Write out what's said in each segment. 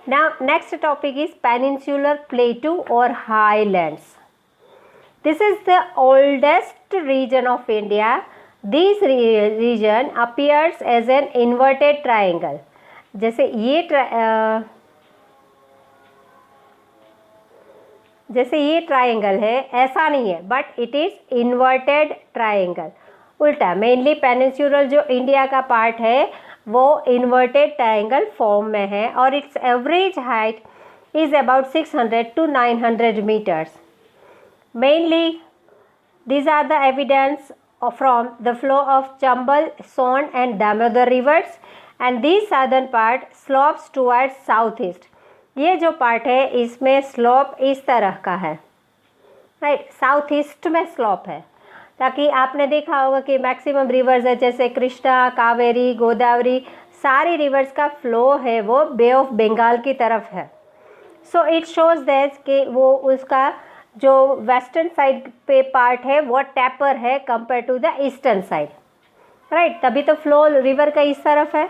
Now next topic is peninsular plateau or highlands. This is the oldest region of India. This region appears as an inverted triangle. जैसे ये triangle है, ऐसा नहीं है, but it is inverted triangle, उल्टा. Mainly peninsular जो India का part है वो इन्वर्टेड ट्राइंगल फॉर्म में है और it's average height is about 600 to 900 meters. Mainly these are the evidence from the flow of Chambal, Son and Damodar rivers, and this southern part slopes towards southeast. ये जो part है इसमें slope इस तरह का है, राइट, साउथ ईस्ट में slope है. ताकि आपने देखा होगा कि मैक्सिमम रिवर्स है जैसे कृष्णा, कावेरी, गोदावरी, सारी रिवर्स का फ्लो है वो बे ऑफ बंगाल की तरफ है. सो इट शोज दैट कि वो उसका जो वेस्टर्न साइड पे पार्ट है वो टैपर है compare to the eastern side, right. तभी तो फ्लो रिवर का इस तरफ है.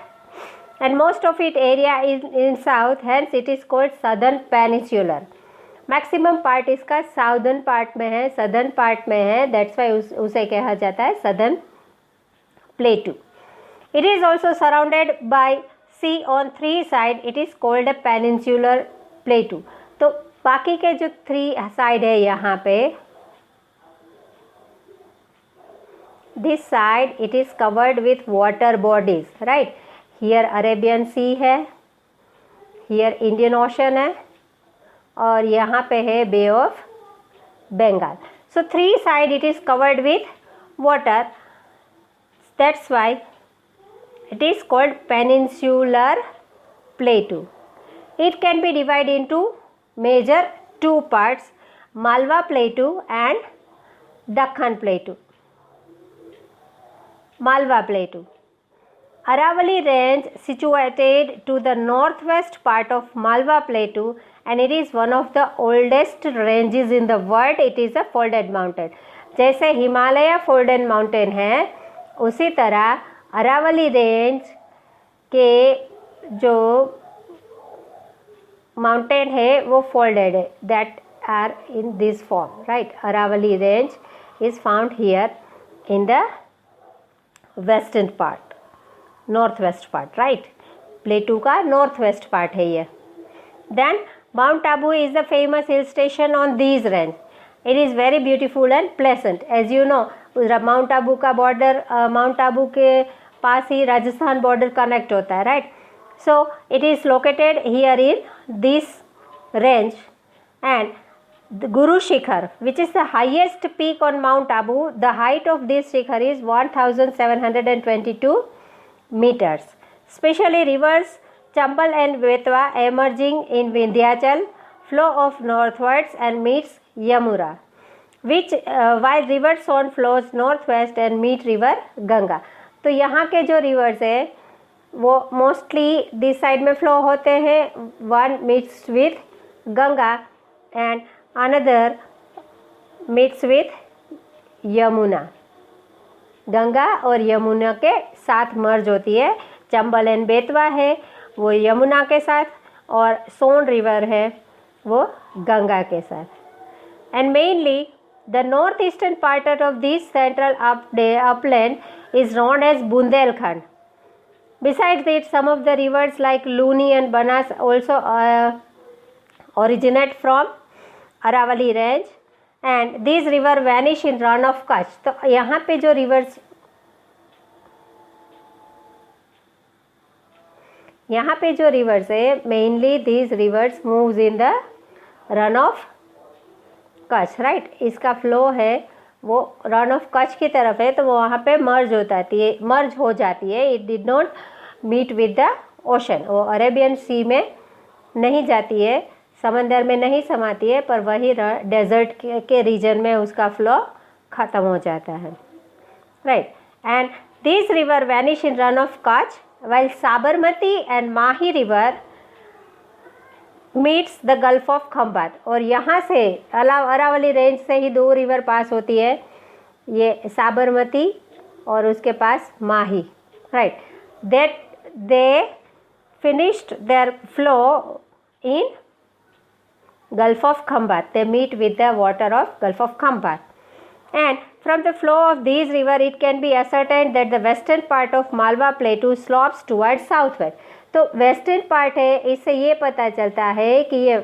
And most of it area is in south, hence it is called southern peninsular. Maximum part इसका साउदर्न पार्ट में है, सदर्न पार्ट में है, दैट्स वाई उसे कहा जाता है southern plateau. It is also surrounded by sea on 3 side, it is called a peninsular plateau. तो बाकी के जो 3 साइड है यहाँ पे, this side it is covered with water bodies, right. Here Arabian Sea है, हियर इंडियन ओशन है और यहाँ पे है Bay of Bengal. So 3 side it is covered with water, that's why it is called peninsular plateau. It can be divide into major 2 parts, Malwa Plateau and Dakhan Plateau. Malwa Plateau. Aravalli Range situated to the northwest part of Malwa Plateau and it is one of the oldest ranges in the world. It is a folded mountain. जैसे Himalaya folded mountain है उसी तरह Aravalli range के जो mountain है वो folded है, that are in this form, right. Aravalli range is found here in the western part, north west part, right. Plateau का नॉर्थ वेस्ट पार्ट है ये. Then Mount Abu is the famous hill station on these range. It is very beautiful and pleasant. As you know Mount Abu का border, Mount Abu के पास ही Rajasthan border connect होता है, right. So it is located here in this range, and the Guru Shikhar, which is the highest peak on Mount Abu, the height of this shikhar is 1722 meters. Especially rivers Chambal and Betwa emerging in Vindhyachal flow off northwards and meets Yamuna, which while river Son flows northwest and meet river Ganga. तो यहाँ के जो rivers है वो mostly this side में flow होते हैं. One meets with Ganga and another meets with Yamuna. Ganga और यमुना के साथ मर्ज होती है. चंबल एंड बेतवा है वो यमुना के साथ और सोन रिवर है वो गंगा के साथ. And mainly the north eastern part of this central upland is known as Bundelkhand. Besides it, some of the rivers like Luni and Banas also originate from Aravalli range, and these rivers vanish in run of Kutch. तो यहाँ पे जो rivers है mainly these rivers moves in the run of Kutch, right. इसका flow है वो run of Kutch की तरफ है तो वो वहाँ पे मर्ज हो जाती है. It did not meet with the ocean. वो अरेबियन सी में नहीं जाती है, समंदर में नहीं समाती है, पर वही डेजर्ट के रीजन में उसका फ्लो ख़त्म हो जाता है, right. And this river vanish in run of Kutch while Sabarmati and Mahi river meets the gulf of Khambhat. और यहाँ से अरावली रेंज से ही 2 रिवर पास होती है, ये साबरमती और उसके पास Mahi, right. That they finished their flow in Gulf of Khambat. They meet with the water of Gulf of Khambat. And from the flow of these rivers, it can be ascertained that the western part of Malwa Plateau slopes towards southwest. तो western part है, इससे ये पता चलता है कि ये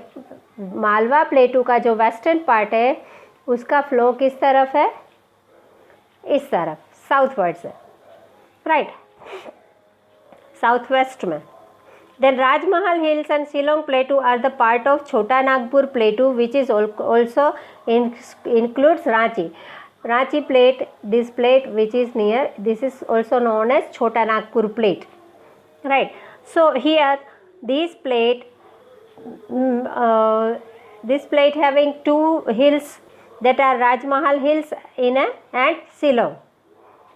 मालवा प्लेटू का जो वेस्टर्न पार्ट है उसका फ्लो किस तरफ है, इस तरफ, साउथवर्ड से, राइट, साउथ वेस्ट में. Then Rajmahal Hills and Shillong Plateau are the part of Chota Nagpur Plateau, which is also includes Ranchi. Ranchi Plate, this plate which is near, this is also known as Chota Nagpur Plate, right? So here this plate having two hills that are Rajmahal Hills and Shillong,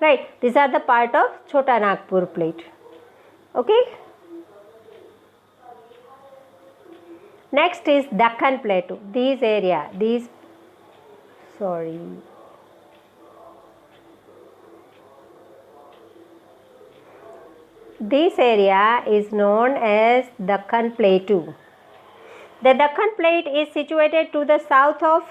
right? These are the part of Chota Nagpur Plate. Okay. Next is Deccan Plateau. This area, this area is known as Deccan Plateau. The Deccan Plate is situated to the south of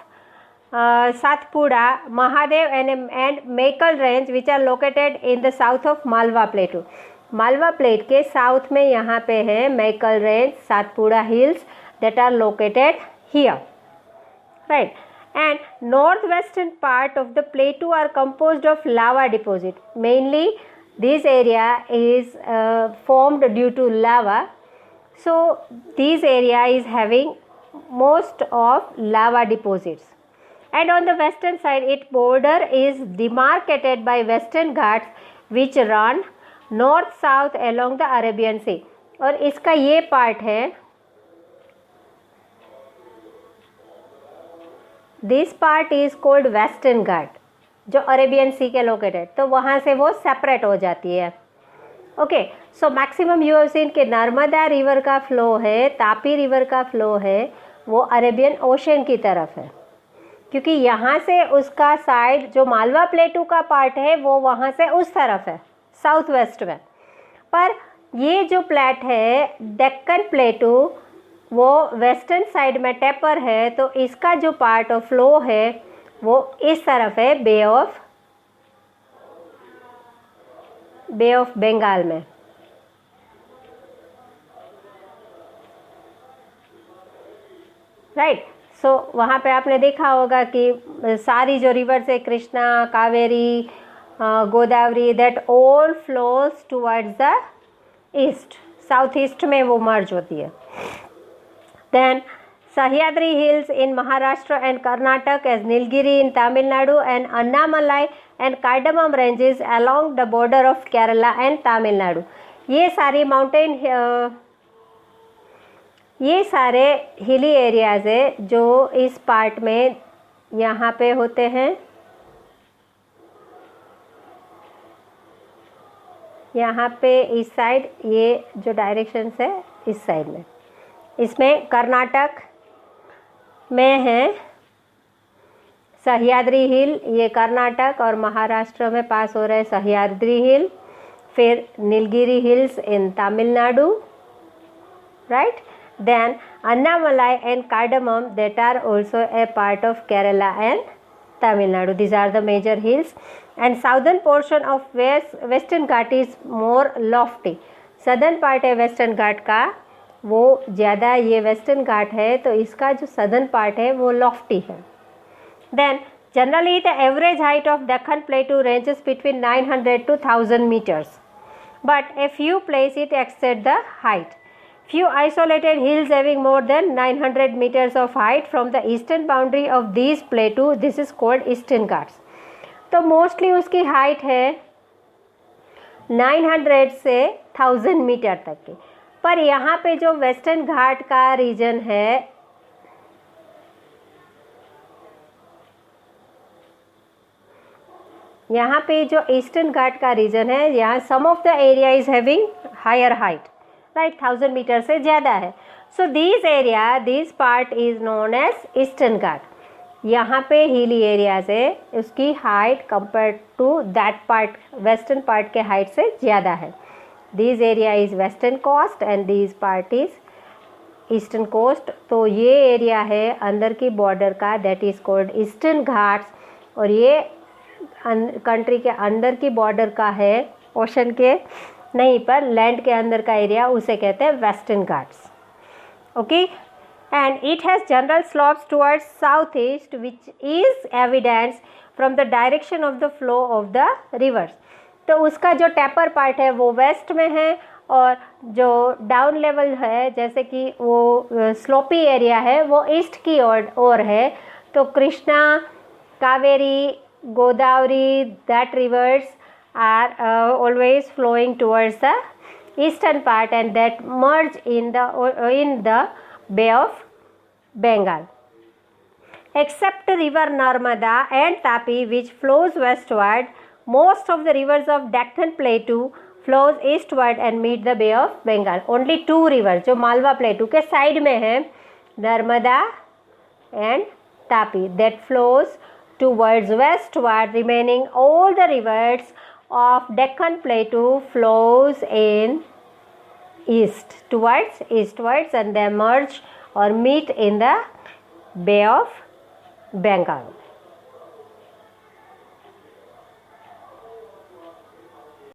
Satpura, Mahadev and Mekal Range, which are located in the south of Malwa Plateau. Malwa plate के south में यहाँ पे है Maikal range, Satpura hills that are located here, right? And northwestern part of the plateau are composed of lava deposit. Mainly this area is formed due to lava, so this area is having most of lava deposits. And on the western side, its border is demarcated by Western Ghats which run north south along the Arabian Sea. और इसका ये part है, this part is called western Ghat, जो Arabian सी के located, तो वहाँ से वो सेपरेट हो जाती है. Okay, so maximum you have seen कि नर्मदा रिवर का फ्लो है, तापी रिवर का फ्लो है, वो अरेबियन ओशन की तरफ है, क्योंकि यहाँ से उसका साइड जो मालवा प्लेटू का पार्ट है वो वहाँ से उस तरफ है, साउथ वेस्ट में. पर ये जो प्लेट है डेक्कन प्लेटू, वो वेस्टर्न साइड में टेपर है, तो इसका जो पार्ट ऑफ फ्लो है वो इस तरफ है, बे ऑफ बंगाल में. राइट, सो वहाँ पे आपने देखा होगा कि सारी जो रिवर्स है, Krishna, Kaveri, Godavari, that all flows towards the east, south east में वो मर्ज होती है. Then Sahyadri Hills in Maharashtra and Karnataka, as Nilgiri in Tamil Nadu, and Annamalai and Cardamom ranges along the border of Kerala and Tamil Nadu. ये सारी mountain, ये सारे hilly areas है जो इस पार्ट में यहाँ पे होते हैं. यहाँ पे इस साइड, ये जो डायरेक्शंस है इस साइड में, इसमें कर्नाटक में है सह्याद्री हिल, ये कर्नाटक, और महाराष्ट्र में पास हो रहे सह्याद्री हिल, फिर Nilgiri hills in Tamil Nadu, right. Then Annamalai and cardamom that are also a part of Kerala and Tamil Nadu. This are the major hills. And southern portion of western Ghat is more lofty. Southern part है वेस्टर्न घाट का, वो ज़्यादा, ये वेस्टर्न घाट है तो इसका जो सदर्न पार्ट है वो लॉफ्टी है. Then generally the average height of Deccan plateau ranges between 900 to 1000 meters, but a few places it exceeds the height. Few isolated hills having more than 900 meters of height from the eastern boundary of these plateau, this is called eastern Ghats. तो mostly उसकी height है 900 से 1000 metre तक की. पर यहाँ पे जो वेस्टर्न घाट का रीजन है, यहाँ पे जो ईस्टर्न घाट का रीजन है, यहाँ some of the area is having higher height, right, 1000 metre से ज़्यादा है. So this area, this part is known as eastern Ghat. यहाँ पे हिली एरियाज है, उसकी height compare to that part, western part के हाइट से ज़्यादा है. This area is western coast and this part is eastern coast, तो ये एरिया है अंदर की बॉर्डर का, that is called eastern Ghats. और ये कंट्री के अंदर की बॉर्डर का है, ओशन के नहीं पर लैंड के अंदर का एरिया, उसे कहते हैं western Ghats. Okay, and it has general slopes towards south east which is evidence from the direction of the flow of the reverse. तो उसका जो टेपर पार्ट है वो वेस्ट में है, और जो डाउन लेवल है जैसे कि वो स्लोपी एरिया है वो ईस्ट की ओर है। तो Krishna, Kaveri, Godavari, that rivers are always flowing towards the eastern part and that merge in the bay of Bengal, except river Narmada and Tapi which flows westward. Most of the rivers of Deccan Plateau flows eastward and meet the Bay of Bengal. Only two rivers जो मालवा प्लेटू के side में है, Narmada and Tapi, that flows towards westward. Remaining all the rivers of Deccan Plateau flows in east towards eastwards and they merge or meet in the Bay of Bengal.